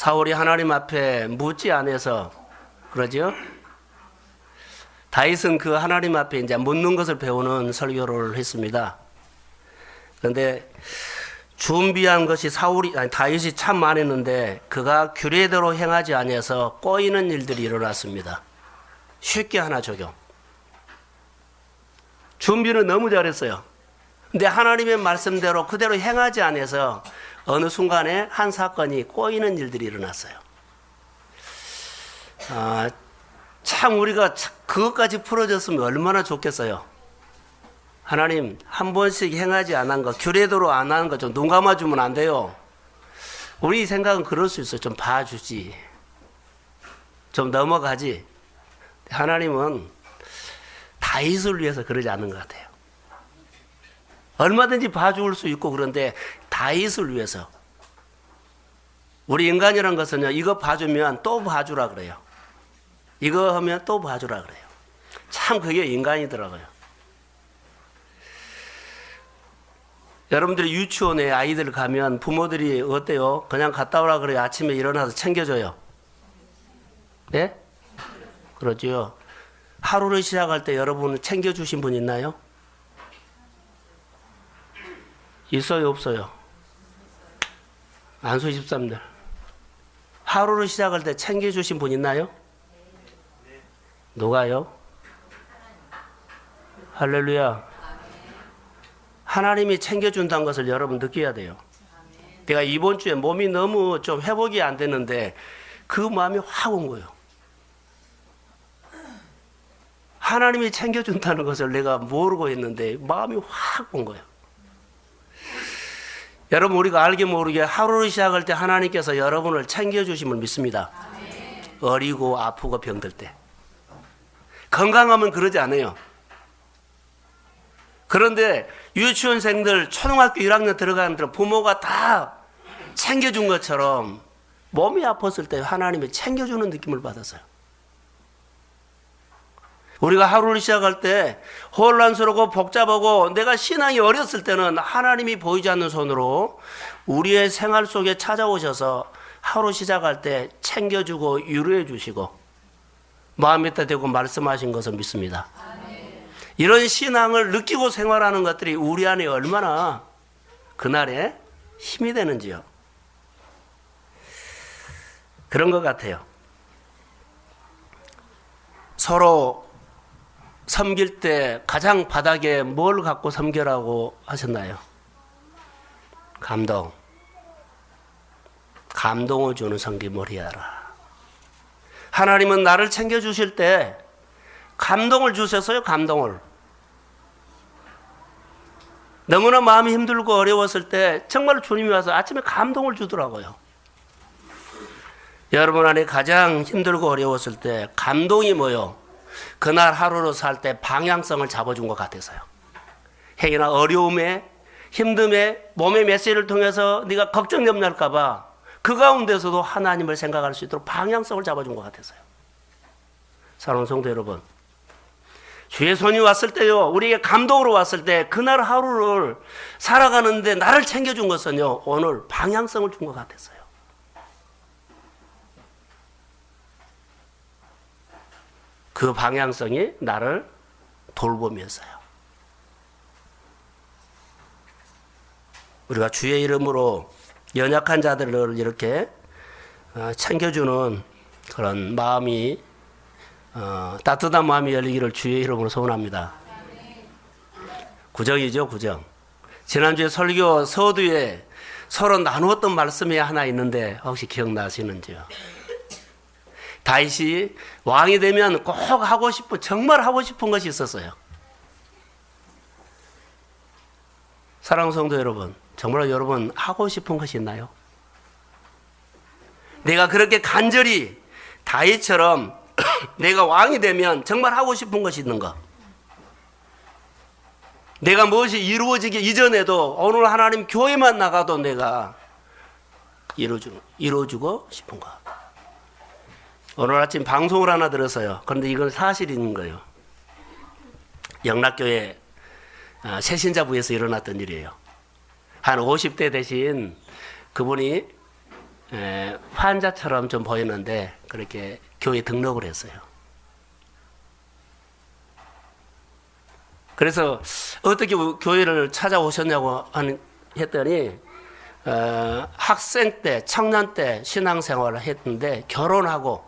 사울이 하나님 앞에 묻지 않아서 그러죠. 다윗은 그 하나님 앞에 이제 묻는 것을 배우는 설교를 했습니다. 그런데 준비한 것이 다윗이 참 많았는데 그가 규례대로 행하지 아니해서 꼬이는 일들이 일어났습니다. 쉽게 하나 적용. 준비는 너무 잘했어요. 근데 하나님의 말씀대로 그대로 행하지 않아서 어느 순간에 한 사건이 꼬이는 일들이 일어났어요. 참 우리가 그것까지 풀어졌으면 얼마나 좋겠어요. 하나님 한 번씩 행하지 않은 거, 규례대로 안 하는 거 좀 눈 감아주면 안 돼요. 우리 생각은 그럴 수 있어요. 좀 봐주지, 좀 넘어가지. 하나님은 다윗을 위해서 그러지 않는 것 같아요. 얼마든지 봐줄 수 있고 그런데 다윗을 위해서. 우리 인간이란 것은요, 이거 봐주면 또 봐주라 그래요. 이거 하면 또 봐주라 그래요. 참 그게 인간이더라고요. 여러분들이 유치원에 아이들 가면 부모들이 어때요? 그냥 갔다 오라 그래요? 아침에 일어나서 챙겨줘요? 네? 그러죠. 하루를 시작할 때 여러분 챙겨주신 분 있나요? 있어요, 없어요? 안수 23들. 하루를 시작할 때 챙겨주신 분 있나요? 누가요? 할렐루야. 하나님이 챙겨준다는 것을 여러분 느껴야 돼요. 내가 이번 주에 몸이 너무 좀 회복이 안 됐는데 그 마음이 확 온 거예요. 하나님이 챙겨준다는 것을 내가 모르고 있는데 마음이 확 온 거예요. 여러분, 우리가 알게 모르게 하루를 시작할 때 하나님께서 여러분을 챙겨주심을 믿습니다. 어리고 아프고 병들 때. 건강하면 그러지 않아요. 그런데 유치원생들 초등학교 1학년 들어가는 들 부모가 다 챙겨준 것처럼 몸이 아팠을 때 하나님이 챙겨주는 느낌을 받았어요. 우리가 하루를 시작할 때 혼란스럽고 복잡하고 내가 신앙이 어렸을 때는 하나님이 보이지 않는 손으로 우리의 생활 속에 찾아오셔서 하루 시작할 때 챙겨주고 위로해 주시고 마음에다 대고 말씀하신 것을 믿습니다. 이런 신앙을 느끼고 생활하는 것들이 우리 안에 얼마나 그날에 힘이 되는지요. 그런 것 같아요. 서로 섬길 때 가장 바닥에 뭘 갖고 섬기라고 하셨나요? 감동. 감동을 주는 섬김을 해야라. 하나님은 나를 챙겨주실 때 감동을 주셨어요. 감동을. 너무나 마음이 힘들고 어려웠을 때 정말 주님이 와서 아침에 감동을 주더라고요. 여러분 안에 가장 힘들고 어려웠을 때 감동이 뭐요? 그날 하루를 살 때 방향성을 잡아준 것 같아서요. 행여나 어려움에 힘듦에 몸의 메시지를 통해서 네가 걱정 염려할까 봐 그 가운데서도 하나님을 생각할 수 있도록 방향성을 잡아준 것 같아서요. 사랑하는 성도 여러분, 주의 손이 왔을 때요, 우리에게 감동으로 왔을 때 그날 하루를 살아가는데 나를 챙겨준 것은요, 오늘 방향성을 준 것 같았어요. 그 방향성이 나를 돌보면서요. 우리가 주의 이름으로 연약한 자들을 이렇게 챙겨주는 그런 마음이 따뜻한 마음이 열리기를 주의 이름으로 소원합니다. 구정이죠, 구정. 지난주에 설교 서두에 서로 나누었던 말씀이 하나 있는데 혹시 기억나시는지요? 다윗이 왕이 되면 꼭 하고 싶은, 정말 하고 싶은 것이 있었어요. 사랑하는 성도 여러분, 정말 여러분 하고 싶은 것이 있나요? 내가 그렇게 간절히 다윗처럼 내가 왕이 되면 정말 하고 싶은 것이 있는 것. 내가 무엇이 이루어지기 이전에도 오늘 하나님 교회만 나가도 내가 이루어주고 싶은 것. 오늘 아침 방송을 하나 들었어요. 그런데 이건 사실인 거예요. 영락교회 새신자부에서 일어났던 일이에요. 한 50대 되신 그분이 환자처럼 좀 보이는데 그렇게 교회 등록을 했어요. 그래서 어떻게 교회를 찾아오셨냐고 했더니 학생 때, 청년 때 신앙생활을 했는데 결혼하고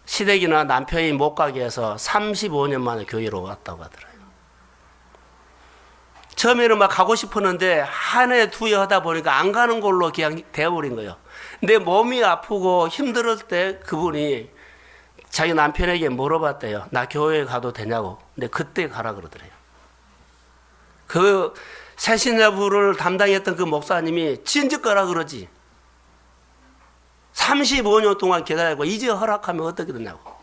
시댁이나 남편이 못 가게 해서 35년 만에 교회로 왔다고 하더라고요. 처음에는 막 가고 싶었는데 한 해 두 해 하다 보니까 안 가는 걸로 그냥 되어버린 거예요. 내 몸이 아프고 힘들을 때 그분이 자기 남편에게 물어봤대요. 나 교회에 가도 되냐고. 근데 그때 가라 그러더래요. 그 새신자부를 담당했던 그 목사님이 진즉 가라 그러지. 35년 동안 기다리고 이제 허락하면 어떻게 되냐고.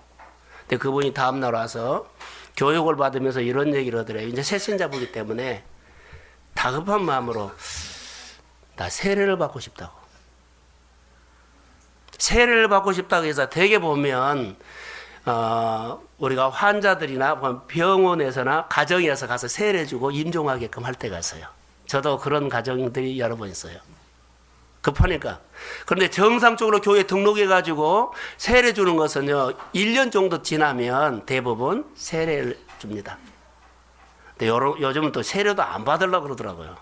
근데 그분이 다음날 와서 교육을 받으면서 이런 얘기를 하더래요. 이제 새신자부기 때문에 다급한 마음으로 나 세례를 받고 싶다고. 세례를 받고 싶다고 해서 대개 보면 우리가 환자들이나 병원에서나 가정에서 가서 세례 주고 임종하게끔 할 때가 있어요. 저도 그런 가정들이 여러 번 있어요. 급하니까. 그런데 정상적으로 교회에 등록해가지고 세례 주는 것은요, 1년 정도 지나면 대부분 세례를 줍니다. 근데 요즘은 또 세례도 안 받으려고 그러더라고요.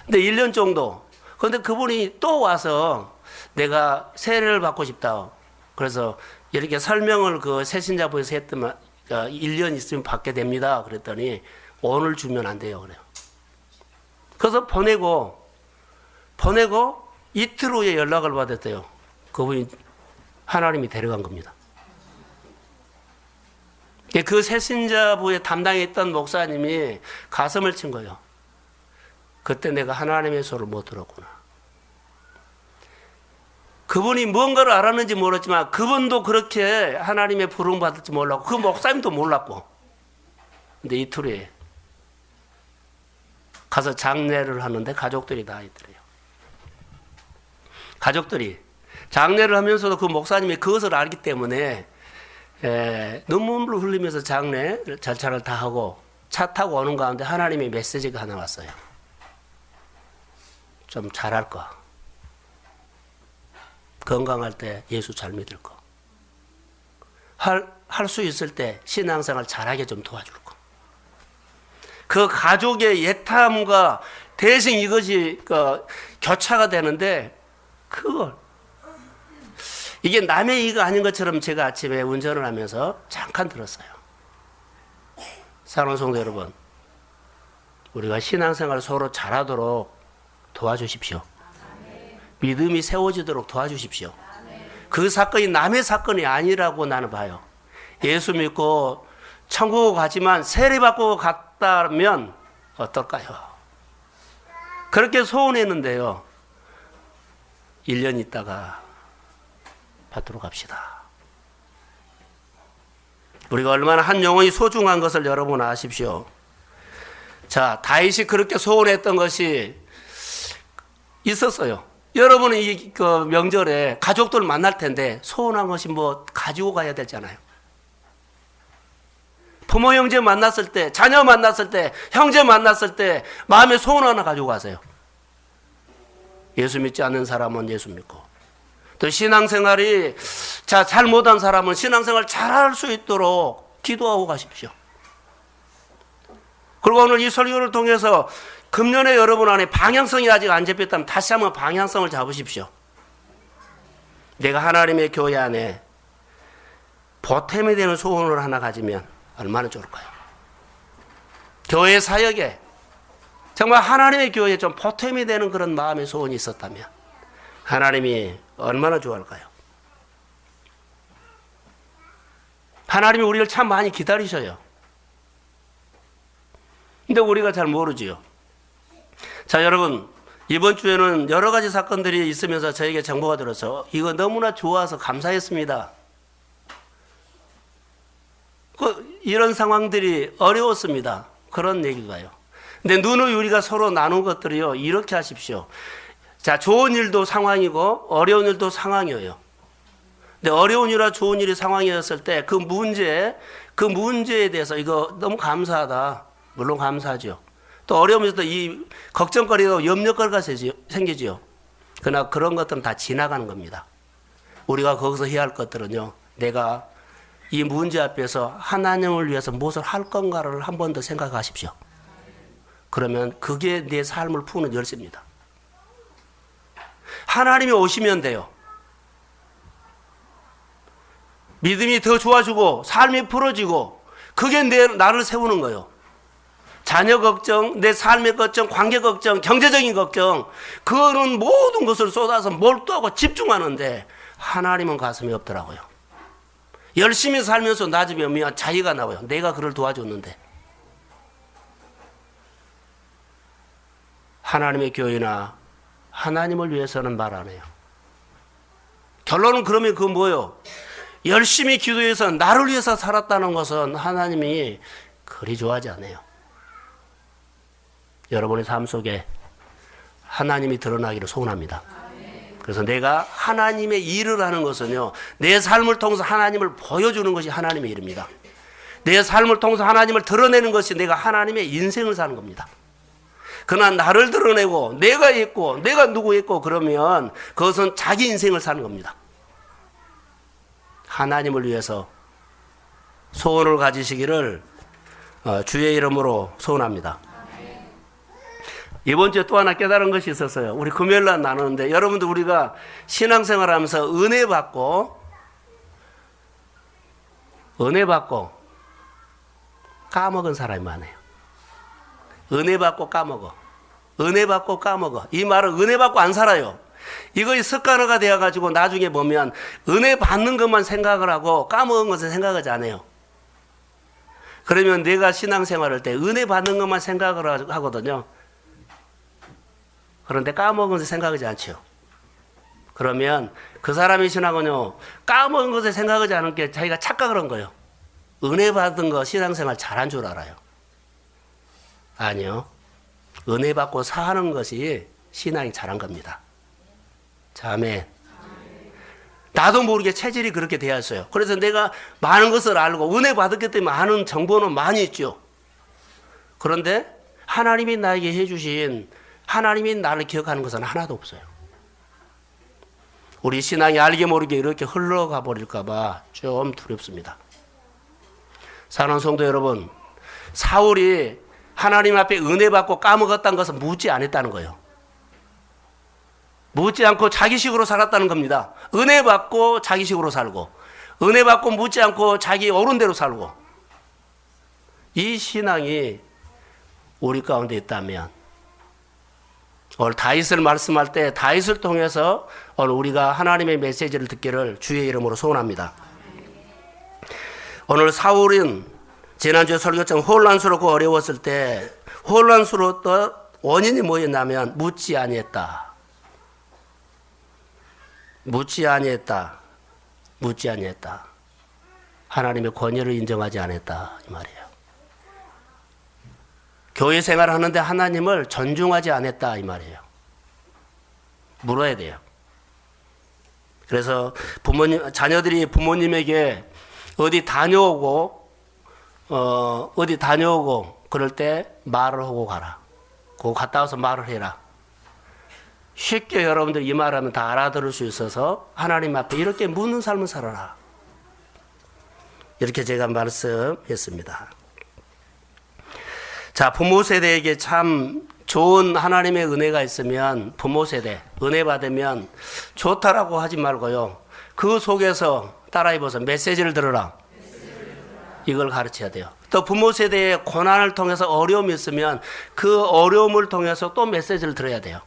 근데 1년 정도. 그런데 그분이 또 와서 내가 세례를 받고 싶다. 그래서 이렇게 설명을 그 새신자부에서 했더만 1년 있으면 받게 됩니다. 그랬더니 오늘 주면 안 돼요. 그래요. 그래서 보내고 이틀 후에 연락을 받았대요. 그분이 하나님이 데려간 겁니다. 그 새신자부에 담당했던 목사님이 가슴을 친 거예요. 그때 내가 하나님의 소리를 못 들었구나. 그분이 뭔가를 알았는지 모르지만 그분도 그렇게 하나님의 부름 받을지 몰랐고 그 목사님도 몰랐고. 근데 이틀 후에 가서 장례를 하는데 가족들이 다 있더래요. 가족들이 장례를 하면서도 그 목사님이 그것을 알기 때문에 눈물을 흘리면서 장례 절차를 다 하고 차 타고 오는 가운데 하나님의 메시지가 하나 왔어요. 좀 잘할 거. 건강할 때 예수 잘 믿을 거. 할 수 있을 때 신앙생활 잘하게 좀 도와줄 거. 그 가족의 예탐과 대신 이것이 교차가 되는데 그걸 이게 남의 이가 아닌 것처럼 제가 아침에 운전을 하면서 잠깐 들었어요. 사랑하는 성도 여러분, 우리가 신앙생활 서로 잘하도록 도와주십시오. 믿음이 세워지도록 도와주십시오. 그 사건이 남의 사건이 아니라고 나는 봐요. 예수 믿고 천국 가지만 세례받고 갔다면 어떨까요? 그렇게 소원했는데요. 1년 있다가 받도록 합시다. 우리가 얼마나 한 영혼이 소중한 것을 여러분 아십시오. 자, 다윗이 그렇게 소원했던 것이 있었어요. 여러분은 이 명절에 가족들 만날 텐데 소원한 것이 뭐 가지고 가야 되잖아요. 부모 형제 만났을 때, 자녀 만났을 때, 형제 만났을 때 마음에 소원 하나 가지고 가세요. 예수 믿지 않는 사람은 예수 믿고, 또 신앙생활이 잘 못한 사람은 신앙생활 잘할 수 있도록 기도하고 가십시오. 그리고 오늘 이 설교를 통해서 금년에 여러분 안에 방향성이 아직 안 잡혔다면 다시 한번 방향성을 잡으십시오. 내가 하나님의 교회 안에 보탬이 되는 소원을 하나 가지면 얼마나 좋을까요? 교회 사역에 정말 하나님의 교회에 좀 보탬이 되는 그런 마음의 소원이 있었다면 하나님이 얼마나 좋아할까요? 하나님이 우리를 참 많이 기다리셔요. 근데 우리가 잘 모르지요. 자, 여러분, 이번 주에는 여러 가지 사건들이 있으면서 저에게 정보가 들어서 이거 너무나 좋아서 감사했습니다. 이런 상황들이 어려웠습니다. 그런 얘기가요. 근데 누누이 우리가 서로 나눈 것들이요, 이렇게 하십시오. 자, 좋은 일도 상황이고 어려운 일도 상황이에요. 근데 어려운 일이나 좋은 일이 상황이었을 때 그 문제에 대해서 이거 너무 감사하다. 물론 감사하죠. 또 어려우면서도 이 걱정거리도 염려거리가 생기지요. 그러나 그런 것들은 다 지나가는 겁니다. 우리가 거기서 해야 할 것들은요, 내가 이 문제 앞에서 하나님을 위해서 무엇을 할 건가를 한 번 더 생각하십시오. 그러면 그게 내 삶을 푸는 열쇠입니다. 하나님이 오시면 돼요. 믿음이 더 좋아지고 삶이 풀어지고 그게 나를 세우는 거예요. 자녀 걱정, 내 삶의 걱정, 관계 걱정, 경제적인 걱정, 그거는 모든 것을 쏟아서 몰두하고 집중하는데 하나님은 가슴이 없더라고요. 열심히 살면서 나중에 오면 자기가 나와요. 내가 그를 도와줬는데. 하나님의 교회나 하나님을 위해서는 말 안 해요. 결론은 그러면 그건 뭐예요? 열심히 기도해서 나를 위해서 살았다는 것은 하나님이 그리 좋아하지 않아요. 여러분의 삶 속에 하나님이 드러나기를 소원합니다. 그래서 내가 하나님의 일을 하는 것은요, 내 삶을 통해서 하나님을 보여주는 것이 하나님의 일입니다. 내 삶을 통해서 하나님을 드러내는 것이 내가 하나님의 인생을 사는 겁니다. 그러나 나를 드러내고 내가 있고 내가 누구 있고 그러면 그것은 자기 인생을 사는 겁니다. 하나님을 위해서 소원을 가지시기를 주의 이름으로 소원합니다. 이번 주에 또 하나 깨달은 것이 있었어요. 우리 금요일날 나누는데 여러분들 우리가 신앙생활 하면서 은혜 받고 까먹은 사람이 많아요. 은혜 받고 까먹어. 은혜 받고 까먹어. 이 말은 은혜 받고 안 살아요. 이것이 습관화가 되어가지고 나중에 보면 은혜 받는 것만 생각을 하고 까먹은 것을 생각하지 않아요. 그러면 내가 신앙생활할 때 은혜 받는 것만 생각을 하거든요. 그런데 까먹은 것을 생각하지 않죠. 그러면 그 사람의 신앙은요, 까먹은 것을 생각하지 않은 게 자기가 착각을 한 거예요. 은혜 받은 거 신앙생활 잘한 줄 알아요. 아니요. 은혜 받고 사는 것이 신앙이 잘한 겁니다. 아멘. 나도 모르게 체질이 그렇게 되었어요. 그래서 내가 많은 것을 알고 은혜 받았기 때문에 아는 정보는 많이 있죠. 그런데 하나님이 나에게 해주신 하나님이 나를 기억하는 것은 하나도 없어요. 우리 신앙이 알게 모르게 이렇게 흘러가 버릴까 봐 좀 두렵습니다. 사랑하는 성도 여러분, 사울이 하나님 앞에 은혜 받고 까먹었다는 것은 묻지 않았다는 거예요. 묻지 않고 자기식으로 살았다는 겁니다. 은혜 받고 자기식으로 살고, 은혜 받고 묻지 않고 자기 옳은 대로 살고, 이 신앙이 우리 가운데 있다면 오늘 다윗을 말씀할 때 다윗을 통해서 오늘 우리가 하나님의 메시지를 듣기를 주의 이름으로 소원합니다. 오늘 사울은 지난주에 설교처럼 혼란스럽고 어려웠을 때 혼란스러웠던 원인이 뭐였냐면 묻지 아니했다. 하나님의 권위를 인정하지 않았다 이 말이에요. 교회 생활하는데 하나님을 존중하지 않았다 이 말이에요. 물어야 돼요. 그래서 자녀들이 부모님에게 어디 다녀오고 그럴 때 말을 하고 가라. 그거 갔다 와서 말을 해라. 쉽게 여러분들 이 말하면 다 알아들을 수 있어서 하나님 앞에 이렇게 묻는 삶을 살아라. 이렇게 제가 말씀했습니다. 자, 부모 세대에게 참 좋은 하나님의 은혜가 있으면 부모 세대 은혜 받으면 좋다라고 하지 말고요. 그 속에서 따라해보세요. 메시지를 들어라. 이걸 가르쳐야 돼요. 또 부모 세대의 고난을 통해서 어려움이 있으면 그 어려움을 통해서 또 메시지를 들어야 돼요.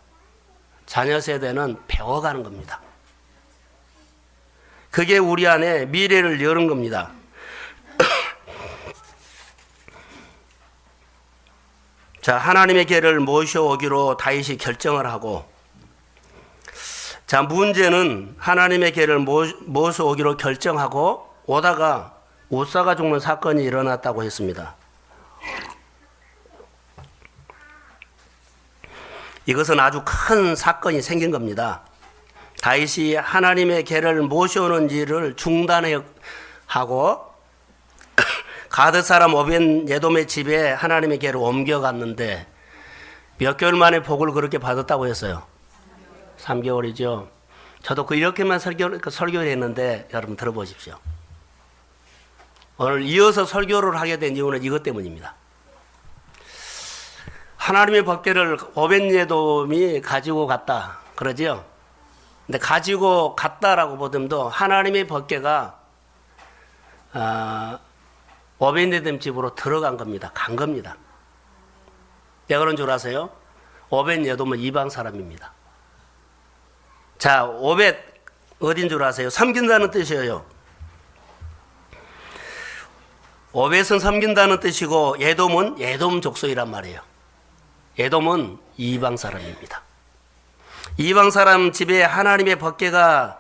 자녀 세대는 배워가는 겁니다. 그게 우리 안에 미래를 여는 겁니다. 자, 하나님의 궤를 모셔오기로 다윗이 결정을 하고, 자, 문제는 하나님의 궤를 모셔오기로 결정하고 오다가 우사가 죽는 사건이 일어났다고 했습니다. 이것은 아주 큰 사건이 생긴 겁니다. 다윗이 하나님의 궤를 모셔오는 일을 중단하고 가드 사람 오벤 예돔의 집에 하나님의 궤를 옮겨갔는데 몇 개월 만에 복을 그렇게 받았다고 했어요? 3개월이죠. 저도 이렇게만 설교를 했는데 여러분 들어보십시오. 오늘 이어서 설교를 하게 된 이유는 이것 때문입니다. 하나님의 법궤를 오벳예돔이 가지고 갔다 그러지요. 근데 가지고 갔다라고 보듬도 하나님의 법궤가 오벳예돔 집으로 들어간 겁니다. 간 겁니다. 왜 그런 줄 아세요? 오벳예돔은 이방 사람입니다. 자, 오벳 어딘 줄 아세요? 섬긴다는 뜻이에요. 오벳은 섬긴다는 뜻이고 예돔은 예돔 족속이란 말이에요. 예돔은 이방 사람입니다. 이방 사람 집에 하나님의 법궤가,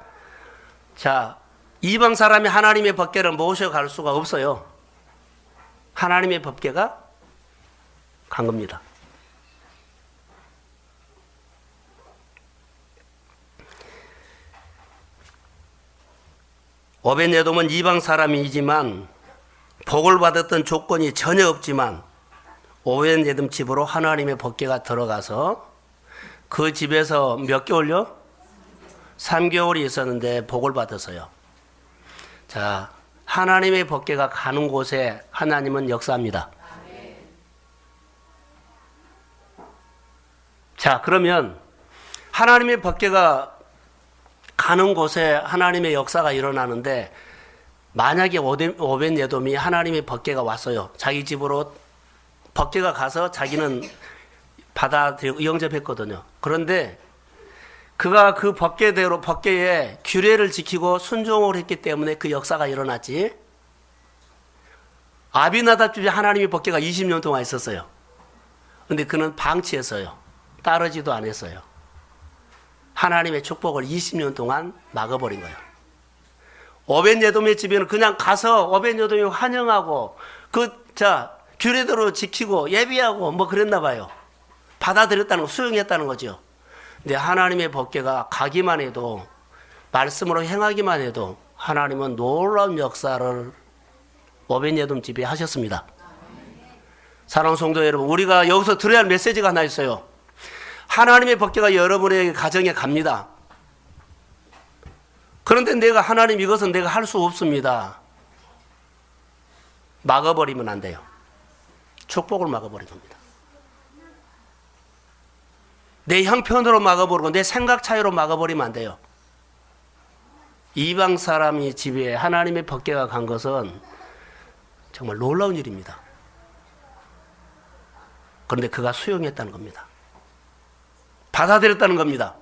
자, 이방 사람이 하나님의 법궤를 모셔갈 수가 없어요. 하나님의 법궤가 간 겁니다. 오벳예돔은 이방 사람이지만 복을 받았던 조건이 전혀 없지만 오벳예돔 집으로 하나님의 법궤가 들어가서 그 집에서 몇 개월요? 3개월이 있었는데 복을 받았어요. 자, 하나님의 법궤가 가는 곳에 하나님은 역사합니다. 자, 그러면 하나님의 법궤가 가는 곳에 하나님의 역사가 일어나는데 만약에 오벳예돔이 하나님의 법궤가 왔어요. 자기 집으로 법궤가 가서 자기는 받아들이고 영접했거든요. 그런데 그가 그 법궤대로 법궤의 규례를 지키고 순종을 했기 때문에 그 역사가 일어났지. 아비나답 집에 하나님의 법궤가 20년 동안 있었어요. 근데 그는 방치했어요. 따르지도 않았어요. 하나님의 축복을 20년 동안 막아버린 거예요. 오벳예돔의 집에는 그냥 가서 오벳예돔이 환영하고 규례대로 지키고 예비하고 뭐 그랬나 봐요. 받아들였다는 거, 수용했다는 거죠. 근데 하나님의 법궤가 가기만 해도, 말씀으로 행하기만 해도 하나님은 놀라운 역사를 오벳예돔 집에 하셨습니다. 사랑하는 성도 여러분, 우리가 여기서 들어야 할 메시지가 하나 있어요. 하나님의 법궤가 여러분의 가정에 갑니다. 그런데 하나님 이것은 내가 할 수 없습니다. 막아버리면 안 돼요. 축복을 막아버린 겁니다. 내 형편으로 막아버리고 내 생각 차이로 막아버리면 안 돼요. 이방 사람이 집에 하나님의 법궤가 간 것은 정말 놀라운 일입니다. 그런데 그가 수용했다는 겁니다. 받아들였다는 겁니다.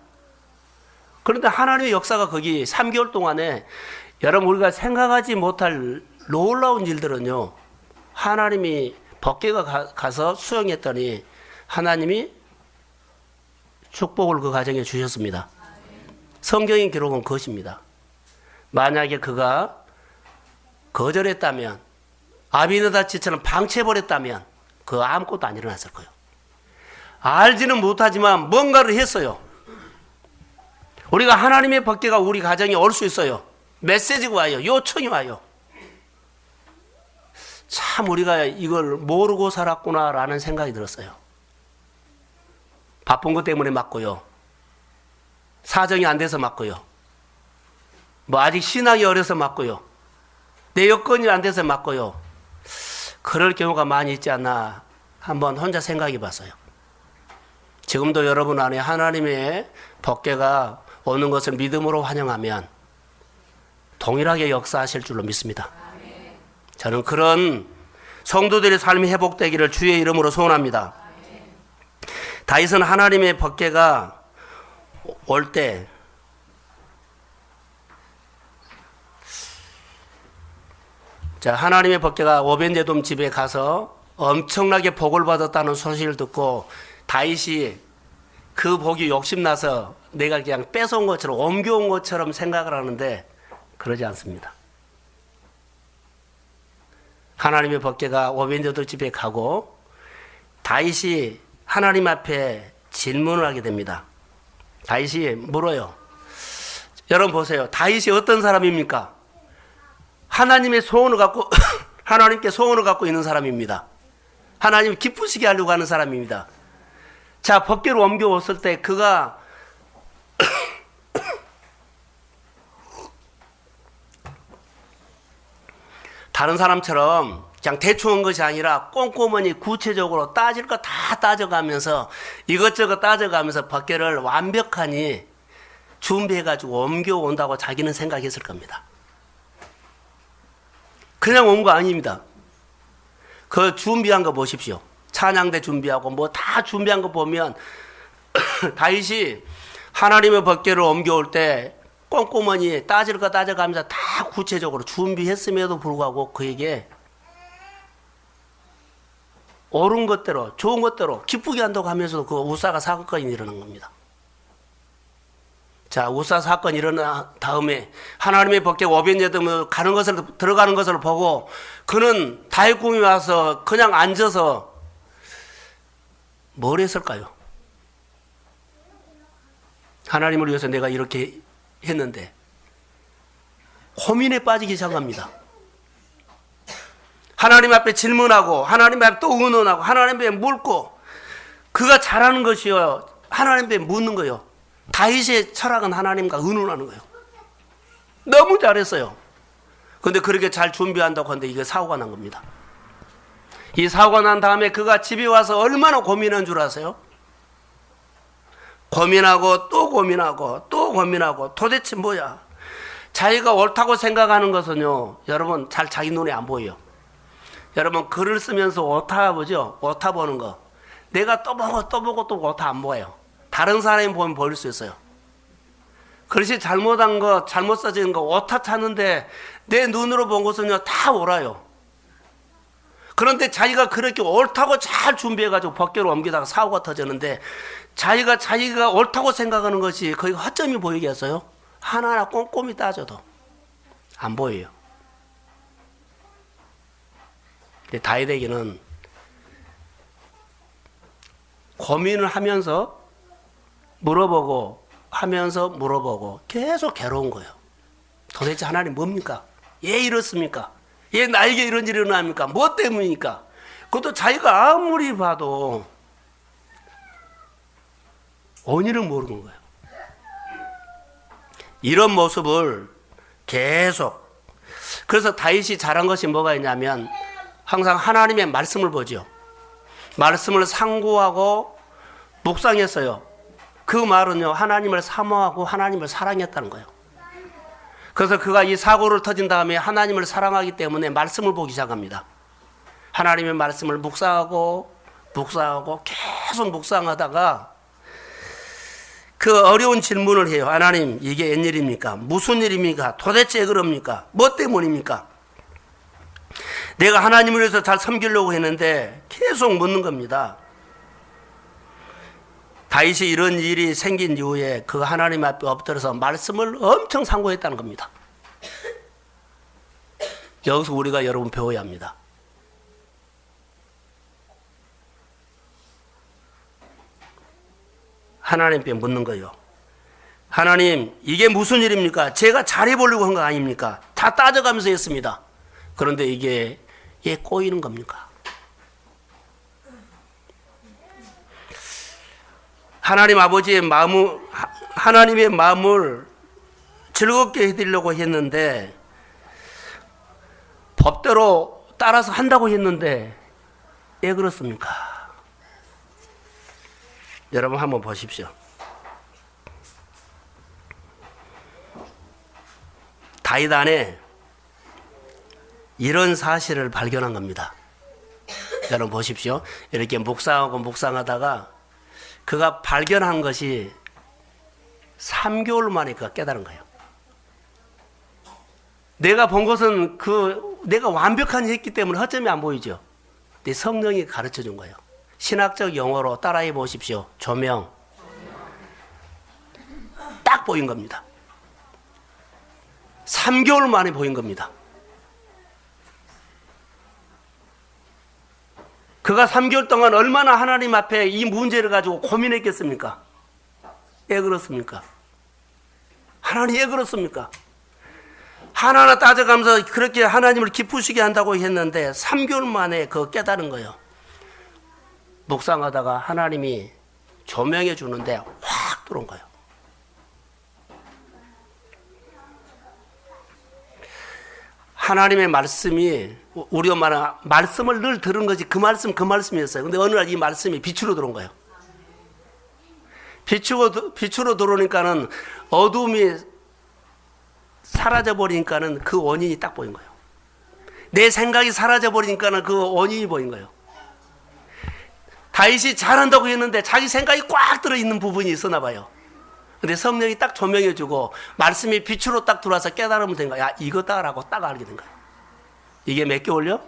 그런데 하나님의 역사가 거기 3개월 동안에 여러분 우리가 생각하지 못할 놀라운 일들은요. 하나님이 법궤가 가서 수용했더니 하나님이 축복을 그 가정에 주셨습니다. 성경의 기록은 그것입니다. 만약에 그가 거절했다면, 아비나답처럼 방치해버렸다면 그 아무것도 안 일어났을 거예요. 알지는 못하지만 뭔가를 했어요. 우리가 하나님의 법궤가 우리 가정에 올 수 있어요. 메시지가 와요. 요청이 와요. 참 우리가 이걸 모르고 살았구나라는 생각이 들었어요. 바쁜 것 때문에 맞고요. 사정이 안 돼서 맞고요. 뭐 아직 신앙이 어려서 맞고요. 내 여건이 안 돼서 맞고요. 그럴 경우가 많이 있지 않나 한번 혼자 생각해 봤어요. 지금도 여러분 안에 하나님의 법궤가 오는 것을 믿음으로 환영하면 동일하게 역사하실 줄로 믿습니다. 저는 그런 성도들의 삶이 회복되기를 주의 이름으로 소원합니다. 다윗은 하나님의 법궤가 올 때 하나님의 법궤가 오벳예돔 집에 가서 엄청나게 복을 받았다는 소식을 듣고 다윗이 그 복이 욕심나서 내가 그냥 뺏어온 것처럼 옮겨온 것처럼 생각을 하는데 그러지 않습니다. 하나님의 법궤가 오벳예돔 집에 가고 다윗이 하나님 앞에 질문을 하게 됩니다. 다윗이 물어요. 여러분 보세요. 다윗이 어떤 사람입니까? 하나님의 소원을 갖고 하나님께 소원을 갖고 있는 사람입니다. 하나님 기쁘시게 하려고 하는 사람입니다. 자, 법궤로 옮겨왔을 때 그가 다른 사람처럼 그냥 대충 한 것이 아니라 꼼꼼히 구체적으로 따질 거 다 따져가면서 이것저것 따져가면서 법궤를 완벽하니 준비해가지고 옮겨온다고 자기는 생각했을 겁니다. 그냥 온 거 아닙니다. 그 준비한 거 보십시오. 찬양대 준비하고 뭐 다 준비한 거 보면 다윗이 하나님의 법궤를 옮겨올 때 꼼꼼히 따질 거 따져가면서 다 구체적으로 준비했음에도 불구하고 그에게 옳은 것대로 좋은 것대로 기쁘게 한다고 하면서도 그 우사가 사건이 일어난 겁니다. 자, 우사 사건이 일어난 다음에 하나님의 법궤가 오벳에돔 가는 것을 들어가는 것을 보고 그는 다윗 궁이 와서 그냥 앉아서 뭘 했을까요? 하나님을 위해서 내가 이렇게 했는데 고민에 빠지기 시작합니다. 하나님 앞에 질문하고 하나님 앞에 또 의논하고 하나님 앞에 묻고 그가 잘하는 것이요 하나님 앞에 묻는 거요. 다윗의 철학은 하나님과 의논하는 거예요. 너무 잘했어요. 그런데 그렇게 잘 준비한다고 하는데 이게 사고가 난 겁니다. 이 사고가 난 다음에 그가 집에 와서 얼마나 고민한 줄 아세요? 고민하고 또 고민하고 또 고민하고 도대체 뭐야? 자기가 옳다고 생각하는 것은요, 여러분 잘 자기 눈에 안 보여요. 여러분 글을 쓰면서 오타 보죠? 오타 보는 거. 내가 또 보고 또 보고 또 오타 안 보여요. 다른 사람이 보면 보일 수 있어요. 글씨 잘못한 거, 잘못 써진 거 오타 찾는데 내 눈으로 본 것은요 다 옳아요. 그런데 자기가 그렇게 옳다고 잘 준비해가지고 법궤로 옮기다가 사고가 터졌는데 자기가 옳다고 생각하는 것이 거기 허점이 보이겠어요? 하나하나 꼼꼼히 따져도 안 보여요. 근데 다윗에게는 고민을 하면서 물어보고 하면서 물어보고 계속 괴로운 거예요. 도대체 하나님 뭡니까? 왜 이렇습니까? 왜 나에게 이런 일이 일어납니까? 뭐 때문입니까? 그것도 자기가 아무리 봐도 원인을 모르는 거예요. 이런 모습을 계속. 그래서 다윗이 잘한 것이 뭐가 있냐면 항상 하나님의 말씀을 보죠. 말씀을 상고하고 묵상했어요. 그 말은요 하나님을 사모하고 하나님을 사랑했다는 거예요. 그래서 그가 이 사고를 터진 다음에 하나님을 사랑하기 때문에 말씀을 보기 시작합니다. 하나님의 말씀을 묵상하고 계속 묵상하다가 그 어려운 질문을 해요. 하나님 이게 웬일입니까? 무슨 일입니까? 도대체 왜 그럽니까? 뭐 때문입니까? 내가 하나님을 위해서 잘 섬기려고 했는데 계속 묻는 겁니다. 다윗이 이런 일이 생긴 이후에 그 하나님 앞에 엎드려서 말씀을 엄청 상고했다는 겁니다. 여기서 우리가 여러분 배워야 합니다. 하나님께 묻는 거예요. 하나님 이게 무슨 일입니까? 제가 잘해보려고 한 거 아닙니까? 다 따져가면서 했습니다. 그런데 이게 왜 꼬이는 겁니까? 하나님 아버지의 마음을, 하나님의 마음을 즐겁게 해드리려고 했는데 법대로 따라서 한다고 했는데 왜 그렇습니까? 여러분 한번 보십시오. 다윗 안에 이런 사실을 발견한 겁니다. 여러분 보십시오. 이렇게 묵상하다가 그가 발견한 것이 3개월 만에 그가 깨달은 거예요. 내가 본 것은 내가 완벽한 했기 때문에 허점이 안 보이죠. 근데 성령이 가르쳐 준 거예요. 신학적 용어로 따라해 보십시오. 조명. 딱 보인 겁니다. 3개월 만에 보인 겁니다. 그가 3개월 동안 얼마나 하나님 앞에 이 문제를 가지고 고민했겠습니까? 왜 그렇습니까? 하나님 왜 그렇습니까? 하나하나 따져가면서 그렇게 하나님을 기쁘시게 한다고 했는데 3개월 만에 그 깨달은 거예요. 묵상하다가 하나님이 조명해 주는데 확 들어온 거예요. 하나님의 말씀이, 우리 엄마는 말씀을 늘 들은 거지 그 말씀이었어요. 근데 어느 날 이 말씀이 빛으로 들어온 거예요. 빛으로 들어오니까는 어둠이 사라져 버리니까는 그 원인이 딱 보인 거예요. 내 생각이 사라져 버리니까는 그 원인이 보인 거예요. 다윗이 잘한다고 했는데 자기 생각이 꽉 들어있는 부분이 있었나 봐요. 근데 성령이 딱 조명해주고 말씀이 빛으로 딱 들어와서 깨달으면 된 거야. 야, 이거다라고 딱 알게 된 거야. 이게 몇 개월요?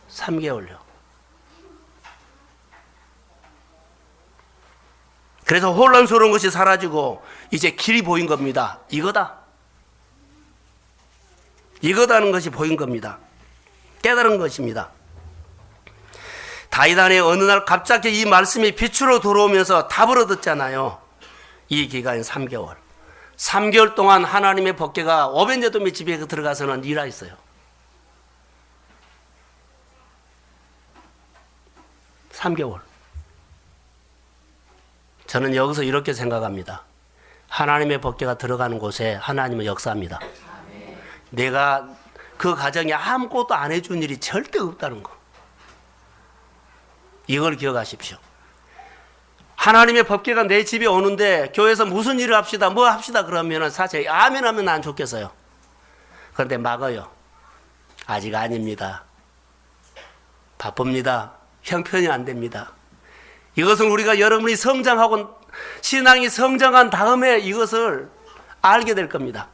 3개월요. 그래서 혼란스러운 것이 사라지고 이제 길이 보인 겁니다. 이거다는 것이 보인 겁니다. 깨달은 것입니다. 다윗 안에 어느 날 갑자기 이 말씀이 빛으로 들어오면서 답을 얻었잖아요. 이 기간인 3개월. 3개월 동안 하나님의 법궤가 오벤제돔의 집에 들어가서는 일하였어요. 3개월. 저는 여기서 이렇게 생각합니다. 하나님의 법궤가 들어가는 곳에 하나님은 역사합니다. 내가 그 가정에 아무것도 안 해준 일이 절대 없다는 거. 이걸 기억하십시오. 하나님의 법궤가 내 집에 오는데 교회에서 무슨 일을 합시다, 뭐 합시다 그러면 사실 아멘 하면 안 좋겠어요. 그런데 막어요. 아직 아닙니다. 바쁩니다. 형편이 안 됩니다. 이것은 우리가 여러분이 성장하고 신앙이 성장한 다음에 이것을 알게 될 겁니다.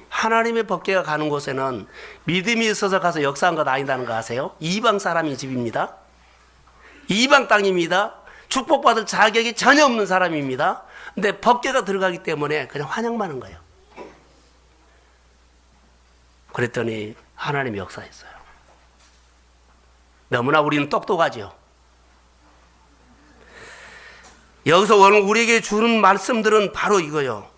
하나님의 법궤가 가는 곳에는 믿음이 있어서 가서 역사한 것 아니다는 거 아세요? 이방 사람의 집입니다. 이방 땅입니다. 축복받을 자격이 전혀 없는 사람입니다. 근데 법궤가 들어가기 때문에 그냥 환영만 한 거예요. 그랬더니 하나님이 역사했어요. 너무나 우리는 똑똑하죠. 여기서 오늘 우리에게 주는 말씀들은 바로 이거요.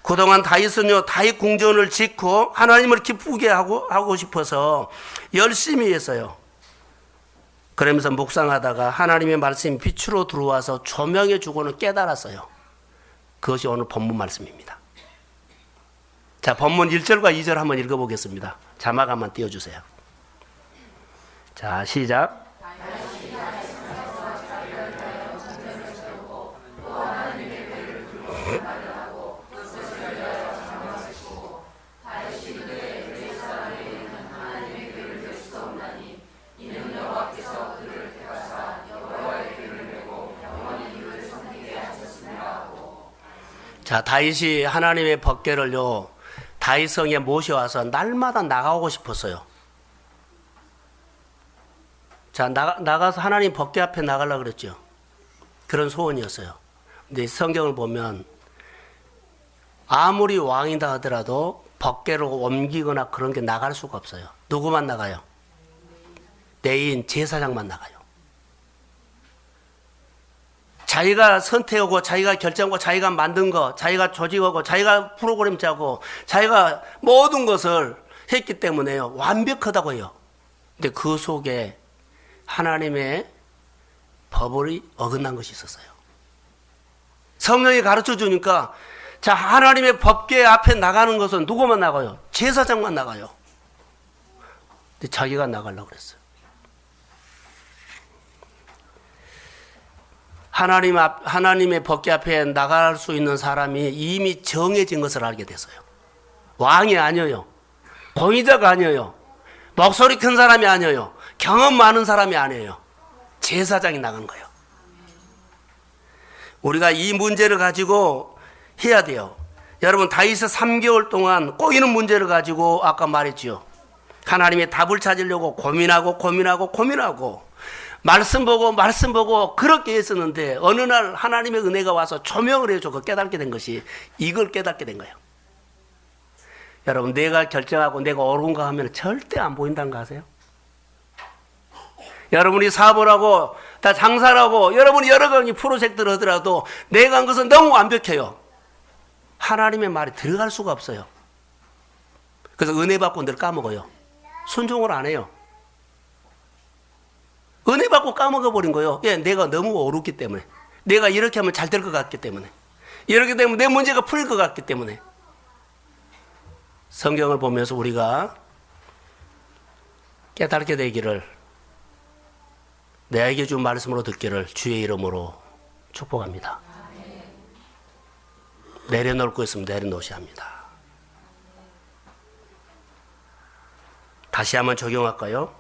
그동안 다윗은요, 다윗 궁전을 짓고 하나님을 기쁘게 하고 싶어서 열심히 했어요. 그러면서 묵상하다가 하나님의 말씀이 빛으로 들어와서 조명해 주고는 깨달았어요. 그것이 오늘 본문 말씀입니다. 자, 본문 1절과 2절 한번 읽어보겠습니다. 자막 한번 띄워주세요. 자, 시작. 자, 다윗이 하나님의 법궤를요, 다윗성에 모셔와서 날마다 나가고 싶었어요. 자, 나가서 하나님 법궤 앞에 나가려고 그랬죠. 그런 소원이었어요. 근데 성경을 보면 아무리 왕이다 하더라도 법궤로 옮기거나 그런 게 나갈 수가 없어요. 누구만 나가요? 내인 제사장만 나가요. 자기가 선택하고 자기가 결정하고 자기가 만든 거, 자기가 조직하고 자기가 프로그램 짜고 자기가 모든 것을 했기 때문에요. 완벽하다고 해요. 근데 그 속에 하나님의 법을 어긋난 것이 있었어요. 성령이 가르쳐 주니까 자, 하나님의 법궤 앞에 나가는 것은 누구만 나가요? 제사장만 나가요. 근데 자기가 나가려고 그랬어요. 하나님의 법궤 앞에 나갈 수 있는 사람이 이미 정해진 것을 알게 됐어요. 왕이 아니에요. 공의자가 아니에요. 목소리 큰 사람이 아니에요. 경험 많은 사람이 아니에요. 제사장이 나간 거예요. 우리가 이 문제를 가지고 해야 돼요. 여러분, 다윗은 3개월 동안 꼬이는 문제를 가지고 아까 말했죠. 하나님의 답을 찾으려고 고민하고 말씀 보고 그렇게 했었는데 어느 날 하나님의 은혜가 와서 조명을 해주고 깨닫게 된 것이 이걸 깨닫게 된 거예요. 여러분, 내가 결정하고 내가 옳은가 하면 절대 안 보인다는 거 아세요? 여러분이 사업을 하고 다 장사를 하고 여러분이 여러 가지 프로젝트를 하더라도 내가 한 것은 너무 완벽해요. 하나님의 말이 들어갈 수가 없어요. 그래서 은혜 받고 늘 까먹어요. 순종을 안 해요. 은혜 받고 까먹어 버린 거예요. 예, 내가 너무 어렵기 때문에. 내가 이렇게 하면 잘 될 것 같기 때문에. 이렇게 되면 내 문제가 풀릴 것 같기 때문에. 성경을 보면서 우리가 깨닫게 되기를, 내게 준 말씀으로 듣기를 주의 이름으로 축복합니다. 내려놓을 거 있으면 내려놓으셔야 합니다. 다시 한번 적용할까요?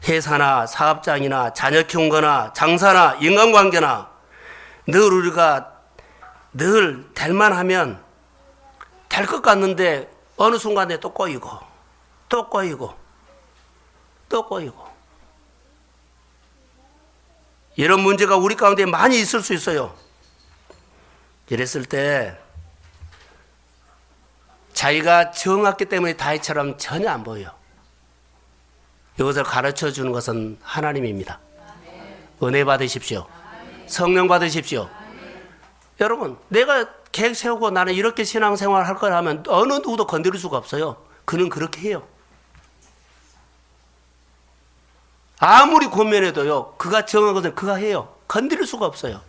회사나 사업장이나 자녀 키운 거나 장사나 인간관계나 늘 우리가 늘 될만 하면 될 것 같는데 어느 순간에 또 꼬이고 또 꼬이고 또 꼬이고, 이런 문제가 우리 가운데 많이 있을 수 있어요. 이랬을 때 자기가 정했기 때문에 다윗처럼 전혀 안 보여요. 이것을 가르쳐 주는 것은 하나님입니다. 은혜 받으십시오. 성령 받으십시오. 여러분, 내가 계획 세우고 나는 이렇게 신앙생활 할 거라 하면 어느 누구도 건드릴 수가 없어요. 그는 그렇게 해요. 아무리 고민해도요, 그가 정한 것은 그가 해요. 건드릴 수가 없어요.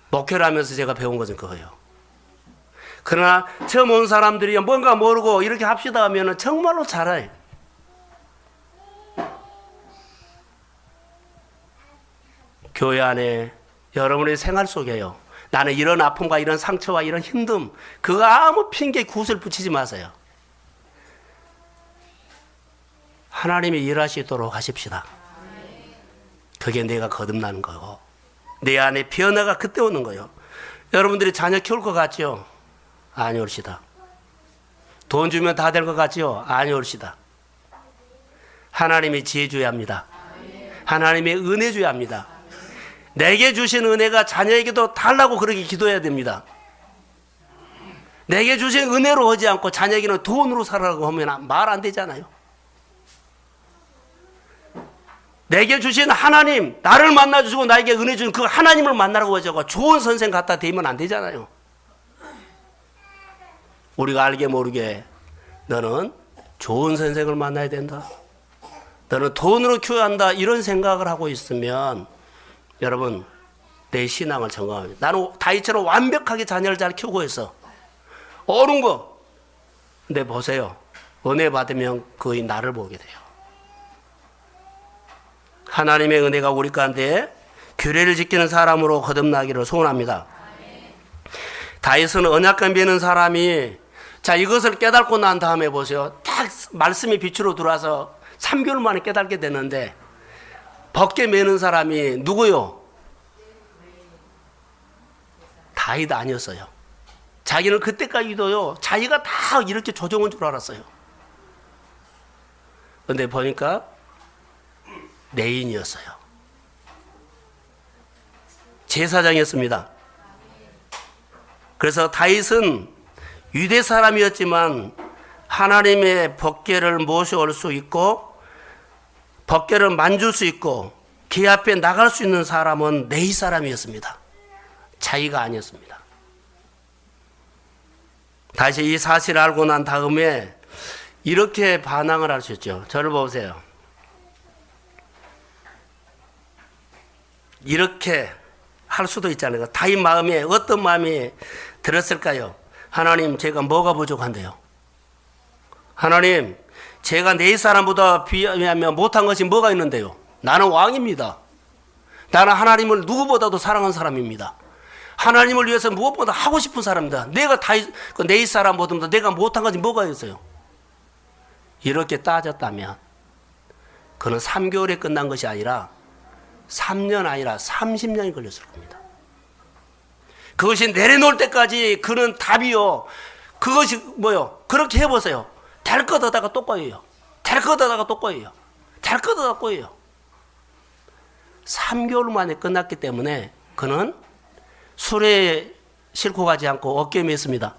목회를 하면서 제가 배운 것은 그거예요. 그러나 처음 온 사람들이 뭔가 모르고 이렇게 합시다 하면 정말로 잘해요. 교회 안에 여러분의 생활 속에요, 나는 이런 아픔과 이런 상처와 이런 힘듦, 그거 아무 핑계 구슬 붙이지 마세요. 하나님이 일하시도록 하십시다. 그게 내가 거듭나는 거고, 내 안에 변화가 그때 오는 거예요. 여러분들이 자녀 키울 것 같죠? 아니 옳시다. 돈 주면 다 될 것 같죠? 아니 옳시다. 하나님이 지혜 줘야 합니다. 하나님의 은혜 줘야 합니다. 내게 주신 은혜가 자녀에게도 달라고 그렇게 기도해야 됩니다. 내게 주신 은혜로 하지 않고 자녀에게는 돈으로 살아라고 하면 말 안 되잖아요. 내게 주신 하나님, 나를 만나주시고 나에게 은혜 주신 그 하나님을 만나라고 하자고 좋은 선생 갖다 대면 안 되잖아요. 우리가 알게 모르게 너는 좋은 선생을 만나야 된다, 너는 돈으로 키워야 한다, 이런 생각을 하고 있으면 여러분, 내 신앙을 점검합니다. 나는 다윗처럼 완벽하게 자녀를 잘 키우고 있어. 옳은 거. 근데 보세요. 은혜 받으면 거의 나를 보게 돼요. 하나님의 은혜가 우리 가운데 규례를 지키는 사람으로 거듭나기를 소원합니다. 다윗은 언약궤 메는 사람이, 자, 이것을 깨닫고 난 다음에 보세요. 딱 말씀이 빛으로 들어와서 3개월 만에 깨닫게 되는데, 벗게 메는 사람이 누구요? 다윗 아니었어요. 자기는 그때까지도요, 자기가 다 이렇게 조정한 줄 알았어요. 그런데 보니까 레인이었어요. 제사장이었습니다. 그래서 다윗은 유대 사람이었지만 하나님의 법궤를 모셔올 수 있고 법궤를 만질 수 있고 그 앞에 나갈 수 있는 사람은 레위 사람이었습니다. 자기가 아니었습니다. 다시 이 사실을 알고 난 다음에 이렇게 반항을 할 수 있죠. 저를 보세요. 이렇게 할 수도 있잖아요. 다윗 마음에 어떤 마음이 들었을까요? 하나님, 제가 뭐가 부족한데요? 하나님, 제가 네 사람보다 비하면 못한 것이 뭐가 있는데요? 나는 왕입니다. 나는 하나님을 누구보다도 사랑하는 사람입니다. 하나님을 위해서 무엇보다 하고 싶은 사람입니다. 내가 네 사람보다 내가 못한 것이 뭐가 있어요? 이렇게 따졌다면 그는 3개월에 끝난 것이 아니라 3년 아니라 30년이 걸렸을 겁니다. 그것이 내려놓을 때까지 그는 답이요, 그것이 뭐요? 그렇게 해보세요. 될 것 하다가 또 꼬여요. 될 것 하다가 또 꼬여요. 될 것 하다가 꼬여요. 3개월 만에 끝났기 때문에 그는 술에 싣고 가지 않고 어깨에 맸습니다.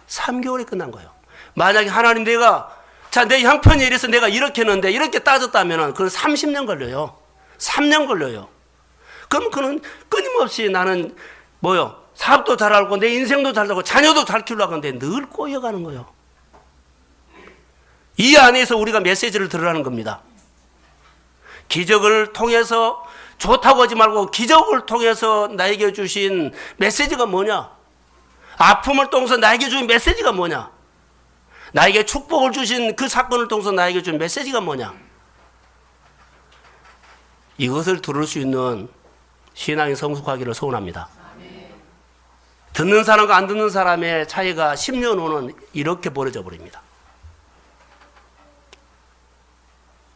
3개월에 끝난 거예요. 만약에 하나님, 내가 내 형편이 이래서 내가 이렇게 했는데 이렇게 따졌다면 그건 30년 걸려요. 3년 걸려요. 그럼 그는 끊임없이 나는 뭐요? 사업도 잘 알고 내 인생도 잘 알고 자녀도 잘 키우려고 하는데 늘 꼬여가는 거예요. 이 안에서 우리가 메시지를 들으라는 겁니다. 기적을 통해서 좋다고 하지 말고 기적을 통해서 나에게 주신 메시지가 뭐냐? 아픔을 통해서 나에게 주신 메시지가 뭐냐? 나에게 축복을 주신 그 사건을 통해서 나에게 준 메시지가 뭐냐? 이것을 들을 수 있는 신앙이 성숙하기를 소원합니다. 듣는 사람과 안 듣는 사람의 차이가 10년 후는 이렇게 벌어져 버립니다.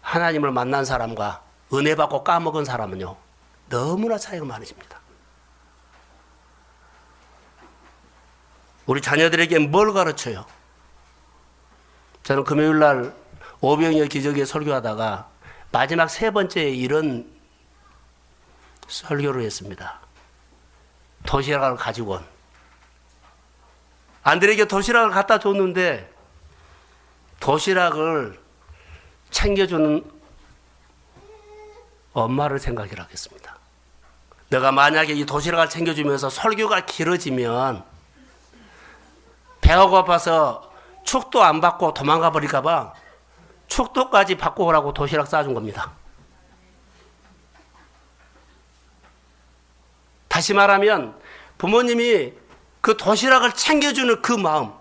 하나님을 만난 사람과 은혜 받고 까먹은 사람은요, 너무나 차이가 많아집니다. 우리 자녀들에게 뭘 가르쳐요? 저는 금요일 날 오병이어 기적에 설교하다가 마지막 세 번째 이런 설교를 했습니다. 도시락을 가지고 온. 아들에게 도시락을 갖다 줬는데 도시락을 챙겨주는 엄마를 생각을 하겠습니다. 내가 만약에 이 도시락을 챙겨주면서 설교가 길어지면 배가 고파서 축도 안 받고 도망가 버릴까 봐 축도까지 받고 오라고 도시락 싸준 겁니다. 다시 말하면 부모님이 그 도시락을 챙겨주는 그 마음,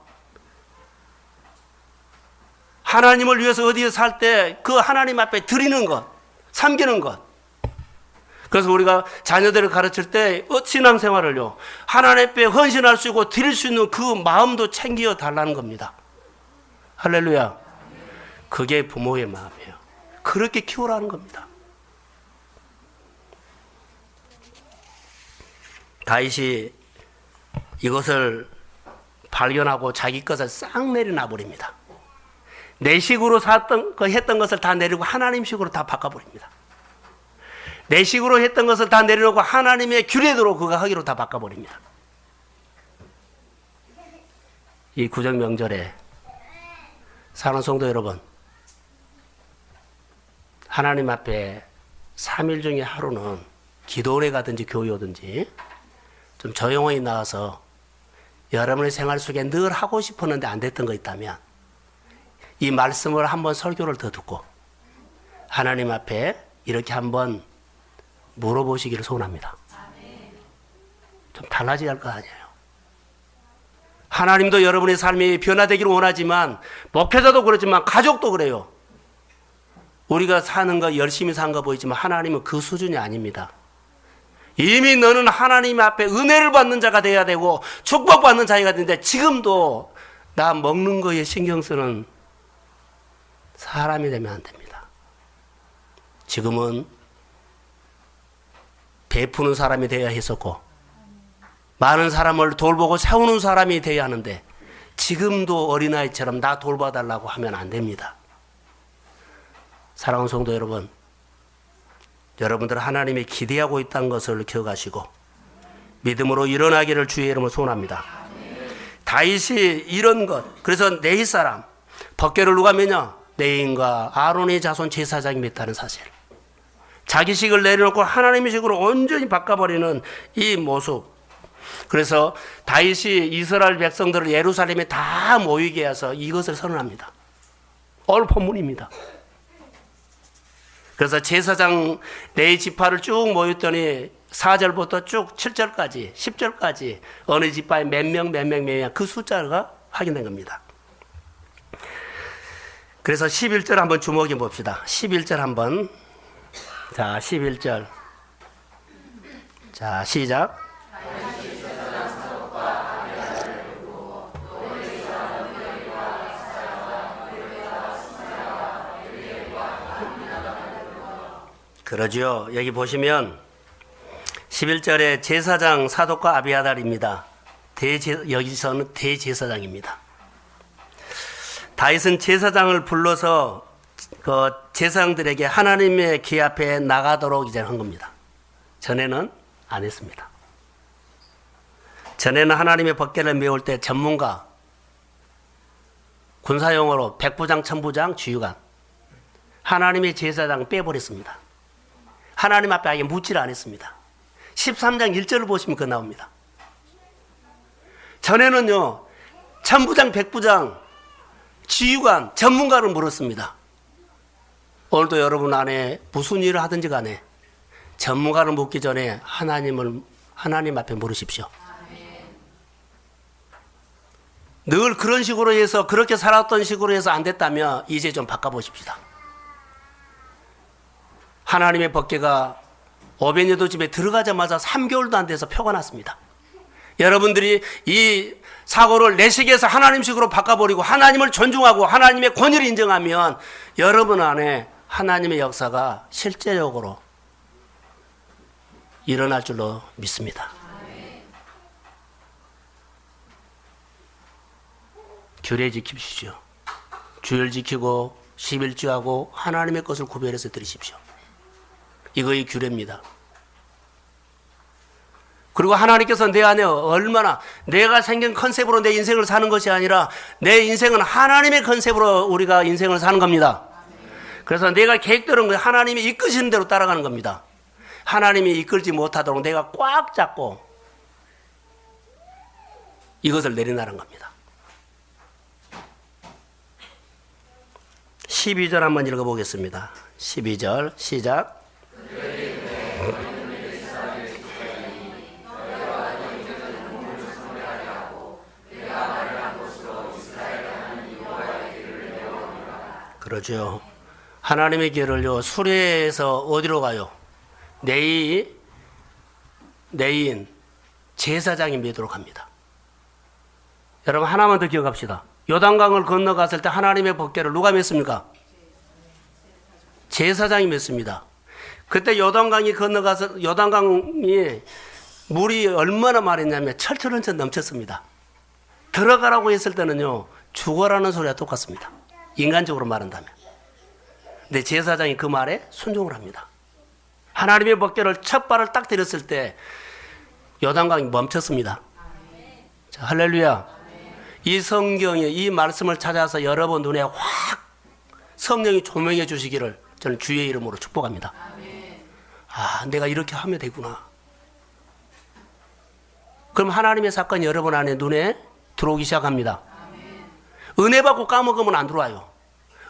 하나님을 위해서 어디에 살 때 그 하나님 앞에 드리는 것, 섬기는 것. 그래서 우리가 자녀들을 가르칠 때 신앙생활을요, 하나님 앞에 헌신할 수 있고 드릴 수 있는 그 마음도 챙겨 달라는 겁니다. 할렐루야. 그게 부모의 마음이에요. 그렇게 키우라는 겁니다. 다윗이 이것을 발견하고 자기 것을 싹 내려놔 버립니다. 내 식으로 했던 것을 다 내리고 하나님 식으로 다 바꿔버립니다. 내 식으로 했던 것을 다 내려놓고 하나님의 규례대로 그거 하기로 다 바꿔버립니다. 이 구정 명절에 사랑하는 성도 여러분, 하나님 앞에 3일 중에 하루는 기도원에 가든지 교회 오든지 좀 조용히 나와서 여러분의 생활 속에 늘 하고 싶었는데 안 됐던 거 있다면 이 말씀을 한번 설교를 더 듣고 하나님 앞에 이렇게 한번 물어보시기를 소원합니다. 좀 달라져야 할 거 아니에요. 하나님도 여러분의 삶이 변화되기를 원하지만 목회자도 그렇지만 가족도 그래요. 우리가 사는 거 열심히 산 거 보이지만 하나님은 그 수준이 아닙니다. 이미 너는 하나님 앞에 은혜를 받는 자가 돼야 되고 축복받는 자가 되는데 지금도 나 먹는 거에 신경 쓰는 사람이 되면 안 됩니다. 지금은 베푸는 사람이 되어야 했었고 많은 사람을 돌보고 세우는 사람이 되어야 하는데 지금도 어린아이처럼 나 돌봐달라고 하면 안 됩니다. 사랑하는 성도 여러분, 여러분들 하나님이 기대하고 있다는 것을 기억하시고 믿음으로 일어나기를 주의 이름으로 소원합니다. 다윗이 이런 것, 그래서 네이 사람, 법궤를 누가 메냐? 네인과 아론의 자손 제사장이 맸다는 사실. 자기 식을 내려놓고 하나님의 식으로 온전히 바꿔버리는 이 모습. 그래서 다윗이 이스라엘 백성들을 예루살렘에 다 모이게 해서 이것을 선언합니다. 오늘 본문입니다. 그래서 제사장 네 지파를 쭉 모였더니 4절부터 쭉 7절까지 10절까지 어느 지파에 몇 명 그 숫자가 확인된 겁니다. 그래서 11절 한번 주목해 봅시다. 11절 한번. 자, 11절. 자, 시작. 그러죠. 여기 보시면 11절에 제사장 사독과 아비아달입니다. 여기서는 대제사장입니다. 다윗은 제사장을 불러서 그 제사장들에게 하나님의 궤 앞에 나가도록 이제 한 겁니다. 전에는 안 했습니다. 전에는 하나님의 법궤를 메울 때 전문가, 군사용어로 백부장, 천부장, 주유관, 하나님의 제사장 빼버렸습니다. 하나님 앞에 아예 묻지를 않았습니다. 13장 1절을 보시면 그거 나옵니다. 전에는요, 천부장, 백부장, 지휘관, 전문가를 물었습니다. 오늘도 여러분 안에 무슨 일을 하든지 간에 전문가를 묻기 전에 하나님 앞에 물으십시오. 늘 그런 식으로 해서 그렇게 살았던 식으로 해서 안 됐다면 이제 좀 바꿔보십시다. 하나님의 법궤가 오베네도 집에 들어가자마자 3개월도 안 돼서 표가 났습니다. 여러분들이 이 사고를 내식에서 하나님식으로 바꿔버리고 하나님을 존중하고 하나님의 권위를 인정하면 여러분 안에 하나님의 역사가 실제적으로 일어날 줄로 믿습니다. 규례 지키십시오. 주일 지키고 11주하고 하나님의 것을 구별해서 드리십시오. 이거의 규례입니다. 그리고 하나님께서 내 안에 얼마나 내가 생긴 컨셉으로 내 인생을 사는 것이 아니라 내 인생은 하나님의 컨셉으로 우리가 인생을 사는 겁니다. 그래서 내가 계획대로 하나님이 이끄시는 대로 따라가는 겁니다. 하나님이 이끌지 못하도록 내가 꽉 잡고 이것을 내려놔는 겁니다. 12절 한번 읽어보겠습니다. 12절 시작. 그러죠. 하나님의 길을요, 수레에서 어디로 가요? 내인 제사장이 매도록 합니다. 여러분 하나만 더 기억합시다. 요단강을 건너갔을 때 하나님의 법궤를 누가 맸습니까? 제사장이 맸습니다. 그때 요단강이 건너가서 요단강이 물이 얼마나 많았냐면 철철은천 넘쳤습니다. 들어가라고 했을 때는요 죽어라는 소리와 똑같습니다. 인간적으로 말한다면. 근데 제사장이 그 말에 순종을 합니다. 하나님의 법궤를 첫 발을 딱 들였을 때 요단강이 멈췄습니다. 자, 할렐루야. 이 성경에 이 말씀을 찾아서 여러분 눈에 확 성령이 조명해 주시기를 저는 주의 이름으로 축복합니다. 아, 내가 이렇게 하면 되구나. 그럼 하나님의 사건이 여러분 안에 눈에 들어오기 시작합니다. 은혜 받고 까먹으면 안 들어와요.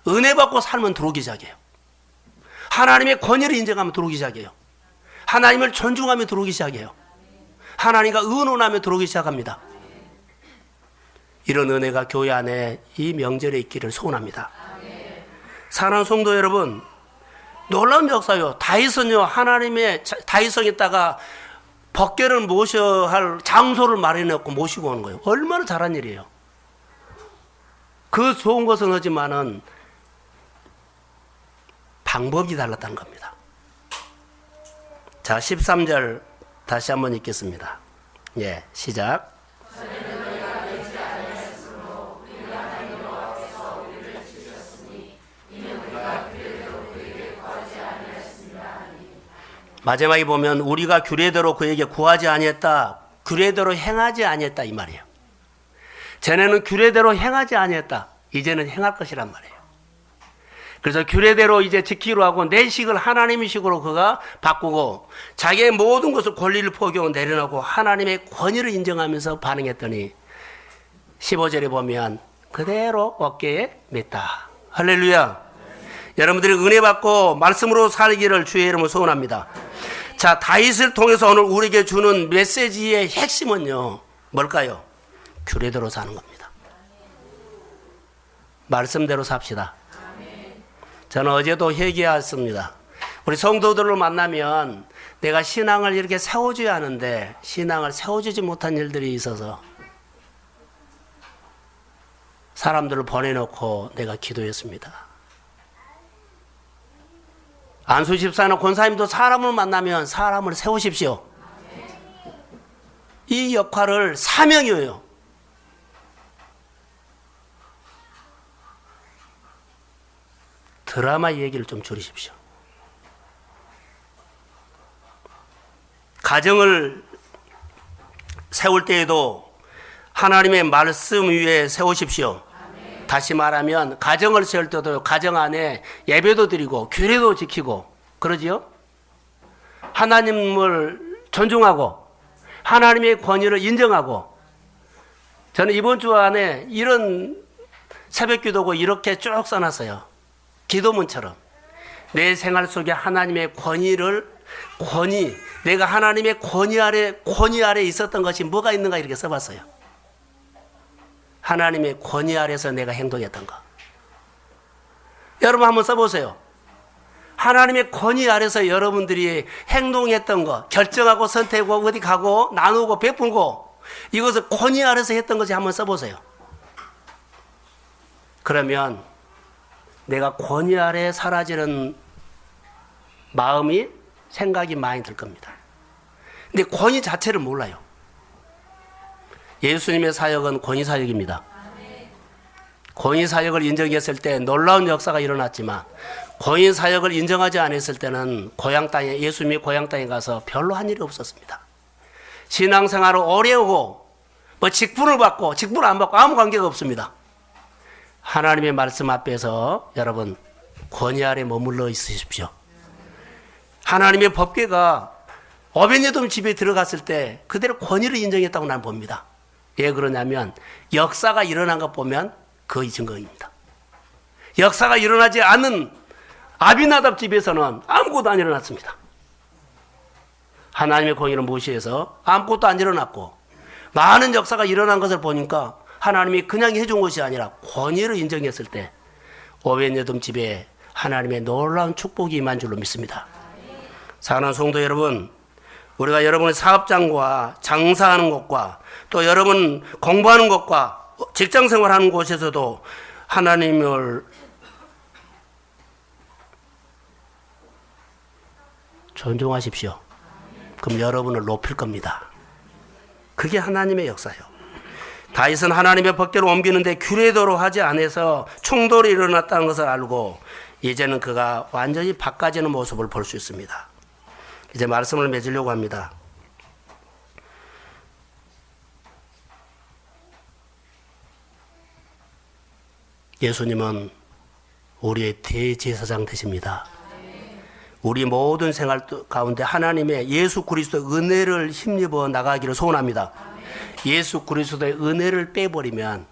은혜 받고 살면 들어오기 시작해요. 하나님의 권위를 인정하면 들어오기 시작해요. 하나님을 존중하며 들어오기 시작해요. 하나님과 의논하며 들어오기 시작합니다. 이런 은혜가 교회 안에 이 명절에 있기를 소원합니다. 사랑하는 성도 여러분, 놀라운 역사요. 다윗은요, 하나님의 다윗성에다가 법궤를 모셔야 할 장소를 마련해놓고 모시고 오는 거예요. 얼마나 잘한 일이에요. 그 좋은 것은 하지만은 방법이 달랐다는 겁니다. 자, 13절 다시 한번 읽겠습니다. 예, 시작. 마지막에 보면 우리가 규례대로 그에게 구하지 아니했다, 규례대로 행하지 아니했다 이 말이에요. 전에는 규례대로 행하지 아니했다, 이제는 행할 것이란 말이에요. 그래서 규례대로 이제 지키기로 하고 내 식을 하나님의 식으로 그가 바꾸고 자기의 모든 것을 권리를 포기하고 내려놓고 하나님의 권위를 인정하면서 반응했더니 15절에 보면 그대로 어깨에 맸다. 할렐루야. 여러분들이 은혜 받고 말씀으로 살기를 주의 이름으로 소원합니다. 자, 다윗을 통해서 오늘 우리에게 주는 메시지의 핵심은요 뭘까요? 규례대로 사는 겁니다. 말씀대로 삽시다. 저는 어제도 얘기했습니다. 우리 성도들을 만나면 내가 신앙을 이렇게 세워줘야 하는데 신앙을 세워주지 못한 일들이 있어서 사람들을 보내놓고 내가 기도했습니다. 안수 집사나 권사님도 사람을 만나면 사람을 세우십시오. 이 역할을 사명이에요. 드라마 얘기를 좀 줄이십시오. 가정을 세울 때에도 하나님의 말씀 위에 세우십시오. 다시 말하면 가정을 세울 때도 가정 안에 예배도 드리고 규례도 지키고 그러지요. 하나님을 존중하고 하나님의 권위를 인정하고. 저는 이번 주 안에 이런 새벽 기도고 이렇게 쭉 써놨어요. 기도문처럼 내 생활 속에 하나님의 내가 하나님의 권위 아래 있었던 것이 뭐가 있는가 이렇게 써봤어요. 하나님의 권위 아래서 내가 행동했던 거. 여러분 한번 써보세요. 하나님의 권위 아래서 여러분들이 행동했던 거, 결정하고 선택하고 어디 가고 나누고 베풀고 이것을 권위 아래서 했던 것이 한번 써보세요. 그러면 내가 권위 아래 사라지는 마음이 생각이 많이 들 겁니다. 근데 권위 자체를 몰라요. 예수님의 사역은 권위 사역입니다. 권위 사역을 인정했을 때 놀라운 역사가 일어났지만 권위 사역을 인정하지 않았을 때는 예수님이 고향 땅에 가서 별로 한 일이 없었습니다. 신앙생활을 오래 하고 직분을 받고 직분을 안 받고 아무 관계가 없습니다. 하나님의 말씀 앞에서 여러분 권위 아래 머물러 있으십시오. 하나님의 법궤가 오벳에돔 집에 들어갔을 때 그대로 권위를 인정했다고 나는 봅니다. 왜 그러냐면 역사가 일어난 것 보면 그의 증거입니다. 역사가 일어나지 않은 아비나답 집에서는 아무것도 안 일어났습니다. 하나님의 권위를 무시해서 아무것도 안 일어났고 많은 역사가 일어난 것을 보니까 하나님이 그냥 해준 것이 아니라 권위를 인정했을 때 오벳에돔 집에 하나님의 놀라운 축복이 임한 줄로 믿습니다. 사랑하는 성도 여러분, 우리가 여러분의 사업장과 장사하는 곳과 또 여러분 공부하는 곳과 직장생활하는 곳에서도 하나님을 존중하십시오. 그럼 여러분을 높일 겁니다. 그게 하나님의 역사예요. 다윗은 하나님의 법궤를 옮기는데 규례대로 하지 않아서 충돌이 일어났다는 것을 알고 이제는 그가 완전히 바꿔지는 모습을 볼 수 있습니다. 이제 말씀을 맺으려고 합니다. 예수님은 우리의 대제사장 되십니다. 우리 모든 생활 가운데 하나님의 예수 그리스도의 은혜를 힘입어 나가기를 소원합니다. 예수 그리스도의 은혜를 빼버리면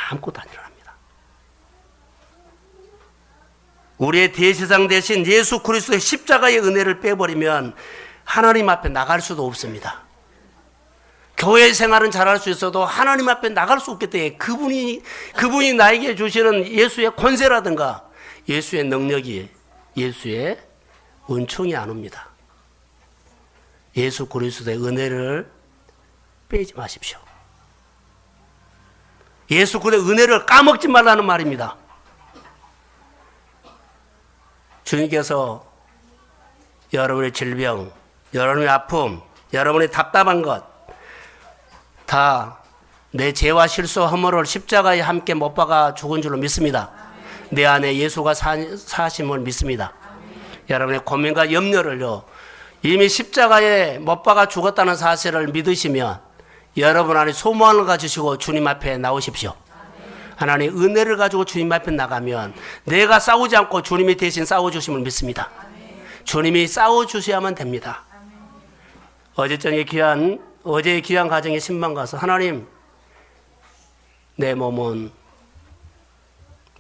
아무것도 안 일어납니다. 우리의 대제사장 대신 예수 그리스도의 십자가의 은혜를 빼버리면 하나님 앞에 나갈 수도 없습니다. 교회 생활은 잘할 수 있어도 하나님 앞에 나갈 수 없기 때문에 그분이 나에게 주시는 예수의 권세라든가 예수의 능력이 예수의 은총이 안 옵니다. 예수 그리스도의 은혜를 빼지 마십시오. 예수 그리스도의 은혜를 까먹지 말라는 말입니다. 주님께서 여러분의 질병, 여러분의 아픔, 여러분의 답답한 것 다 내 죄와 실수 허물을 십자가에 함께 못 박아 죽은 줄로 믿습니다. 내 안에 예수가 사심을 믿습니다. 여러분의 고민과 염려를요 이미 십자가에 못 박아 죽었다는 사실을 믿으시면 여러분 안에 소망을 가지시고 주님 앞에 나오십시오. 하나님 은혜를 가지고 주님 앞에 나가면 내가 싸우지 않고 주님이 대신 싸워주심을 믿습니다. 주님이 싸워주셔야만 됩니다. 어제의 귀한 가정에 신방 가서 하나님 내 몸은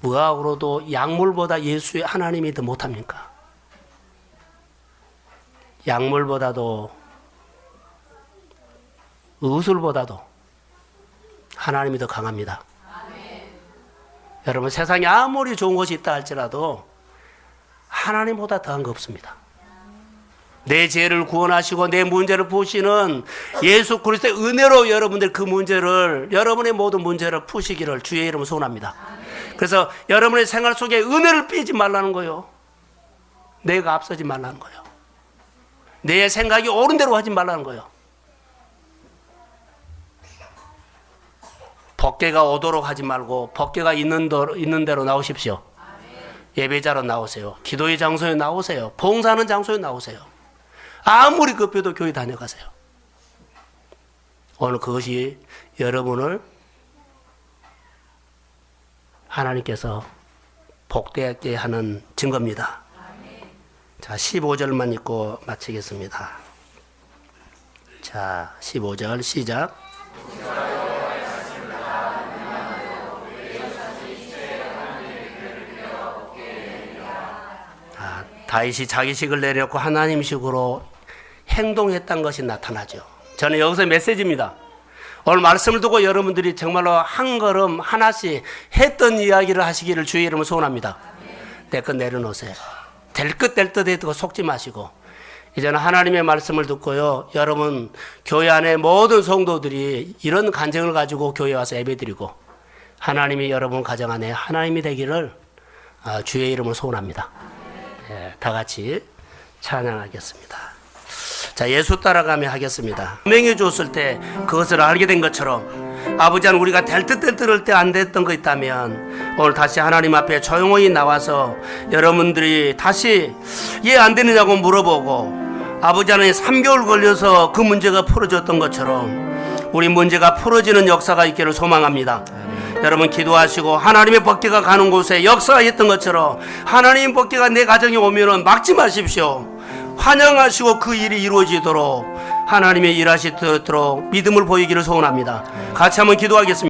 무학으로도 약물보다 예수의 하나님이 더 못합니까? 약물보다도 의술보다도 하나님이 더 강합니다. 여러분 세상에 아무리 좋은 것이 있다 할지라도 하나님보다 더한 거 없습니다. 내 죄를 구원하시고 내 문제를 푸시는 예수 그리스도의 은혜로 여러분들 여러분의 모든 문제를 푸시기를 주의 이름으로 소원합니다. 그래서 여러분의 생활 속에 은혜를 빼지 말라는 거예요. 내가 앞서지 말라는 거예요. 내 생각이 옳은 대로 하지 말라는 거예요. 법궤가 오도록 하지 말고 법궤가 있는 대로 나오십시오. 예배자로 나오세요. 기도의 장소에 나오세요. 봉사하는 장소에 나오세요. 아무리 급해도 교회 다녀가세요. 오늘 그것이 여러분을 하나님께서 복되게 하는 증거입니다. 자, 15절만 읽고 마치겠습니다. 자, 15절 시작. 다윗이 자기식을 내렸고 하나님식으로 행동했던 것이 나타나죠. 저는 여기서 메시지입니다. 오늘 말씀을 두고 여러분들이 정말로 한 걸음 하나씩 했던 이야기를 하시기를 주의 이름으로 소원합니다. 내 것 내려놓으세요. 될 것 될 듯 해도 속지 마시고 이제는 하나님의 말씀을 듣고요. 여러분 교회 안에 모든 성도들이 이런 간증을 가지고 교회 와서 예배드리고 하나님이 여러분 가정 안에 하나님이 되기를 주의 이름으로 소원합니다. 예, 다 같이 찬양하겠습니다. 자, 예수 따라가며 하겠습니다. 명해 줬을 때 그것을 알게 된 것처럼 아버지는 우리가 될 듯 될 듯 때 안 됐던 거 있다면 오늘 다시 하나님 앞에 조용히 나와서 여러분들이 다시 왜 안 되느냐고 물어보고 아버지는 3개월 걸려서 그 문제가 풀어졌던 것처럼 우리 문제가 풀어지는 역사가 있기를 소망합니다. 여러분 기도하시고 하나님의 법궤가 가는 곳에 역사가 있던 것처럼 하나님의 법궤가 내 가정에 오면은 막지 마십시오. 환영하시고 그 일이 이루어지도록 하나님의 일하시도록 믿음을 보이기를 소원합니다. 같이 한번 기도하겠습니다.